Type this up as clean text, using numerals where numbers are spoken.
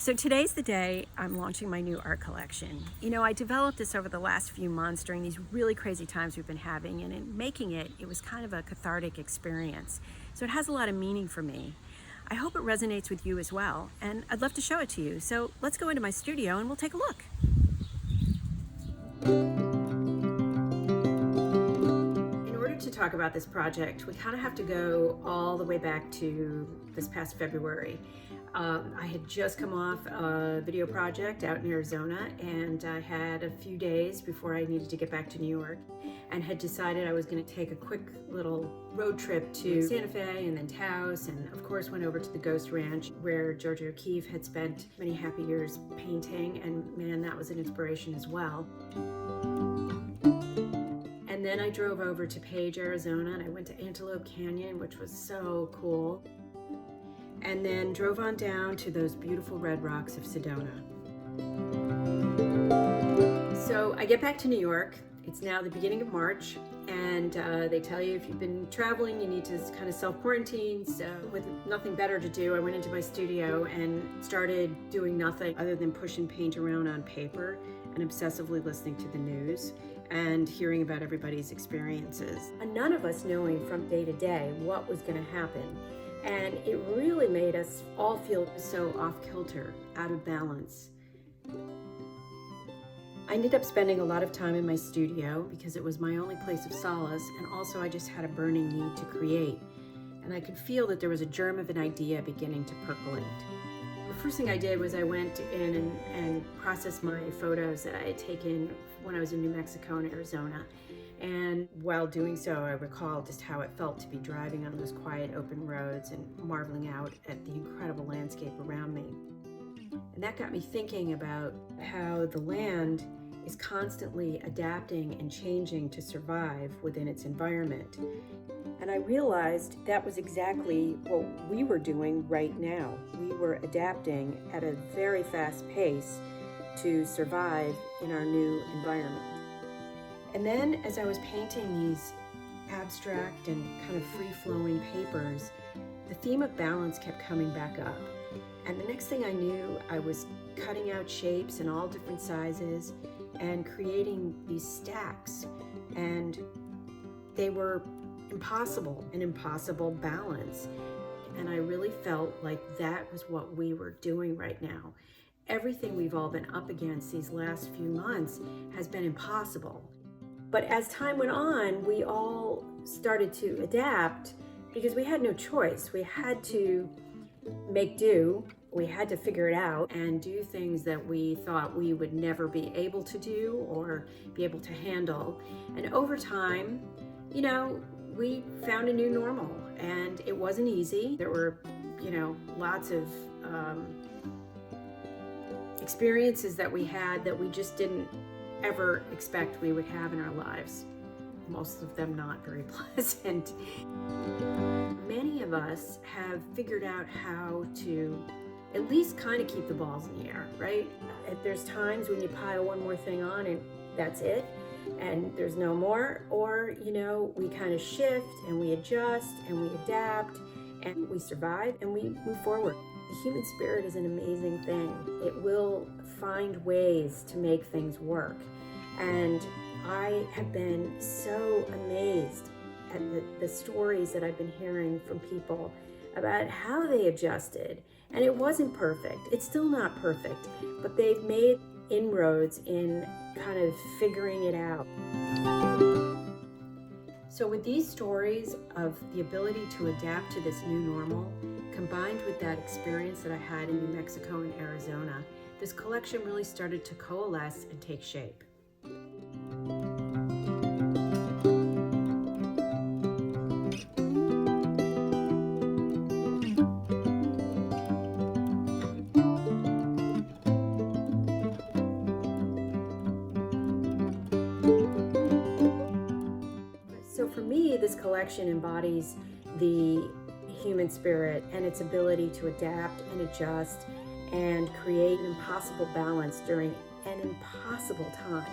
So today's the day I'm launching my new art collection. You know, I developed this over the last few months during these really crazy times we've been having, and in making it, it was kind of a cathartic experience. So it has a lot of meaning for me. I hope it resonates with you as well, and I'd love to show it to you. So let's go into my studio and we'll take a look. In order to talk about this project, we kind of have to go all the way back to this past February. I had just come off a video project out in Arizona, and I had a few days before I needed to get back to New York, and had decided I was going to take a quick little road trip to Santa Fe and then Taos, and of course went over to the Ghost Ranch where Georgia O'Keeffe had spent many happy years painting, and man, that was an inspiration as well. And then I drove over to Page, Arizona, and I went to Antelope Canyon, which was so cool. And then drove on down to those beautiful red rocks of Sedona. So I get back to New York. It's now the beginning of March, and they tell you if you've been traveling, you need to kind of self-quarantine. So with nothing better to do, I went into my studio and started doing nothing other than pushing paint around on paper and obsessively listening to the news and hearing about everybody's experiences. And none of us knowing from day to day what was going to happen. And it really made us all feel so off kilter, out of balance. I ended up spending a lot of time in my studio because it was my only place of solace, and also I just had a burning need to create. And I could feel that there was a germ of an idea beginning to percolate. The first thing I did was I went in and processed my photos that I had taken when I was in New Mexico and Arizona. And while doing so, I recalled just how it felt to be driving on those quiet open roads and marveling out at the incredible landscape around me. And that got me thinking about how the land is constantly adapting and changing to survive within its environment. And I realized that was exactly what we were doing right now. We were adapting at a very fast pace to survive in our new environment. And then as I was painting these abstract and kind of free-flowing papers, the theme of balance kept coming back up. And the next thing I knew, I was cutting out shapes in all different sizes and creating these stacks. And they were an impossible balance. And I really felt like that was what we were doing right now. Everything we've all been up against these last few months has been impossible. But as time went on, we all started to adapt because we had no choice. We had to make do. We had to figure it out and do things that we thought we would never be able to do or be able to handle. And over time, you know, we found a new normal, and it wasn't easy. There were, lots of experiences that we had that we just didn't ever expect we would have in our lives. Most of them not very pleasant. Many of us have figured out how to at least kind of keep the balls in the air, right? There's times when you pile one more thing on and that's it, and there's no more, or we kind of shift and we adjust and we adapt and we survive and we move forward. The human spirit is an amazing thing. It will find ways to make things work. And I have been so amazed at the stories that I've been hearing from people about how they adjusted. And it wasn't perfect. It's still not perfect, but they've made inroads in kind of figuring it out. So with these stories of the ability to adapt to this new normal, combined with that experience that I had in New Mexico and Arizona, this collection really started to coalesce and take shape. So for me, this collection embodies the human spirit and its ability to adapt and adjust and create an impossible balance during an impossible time.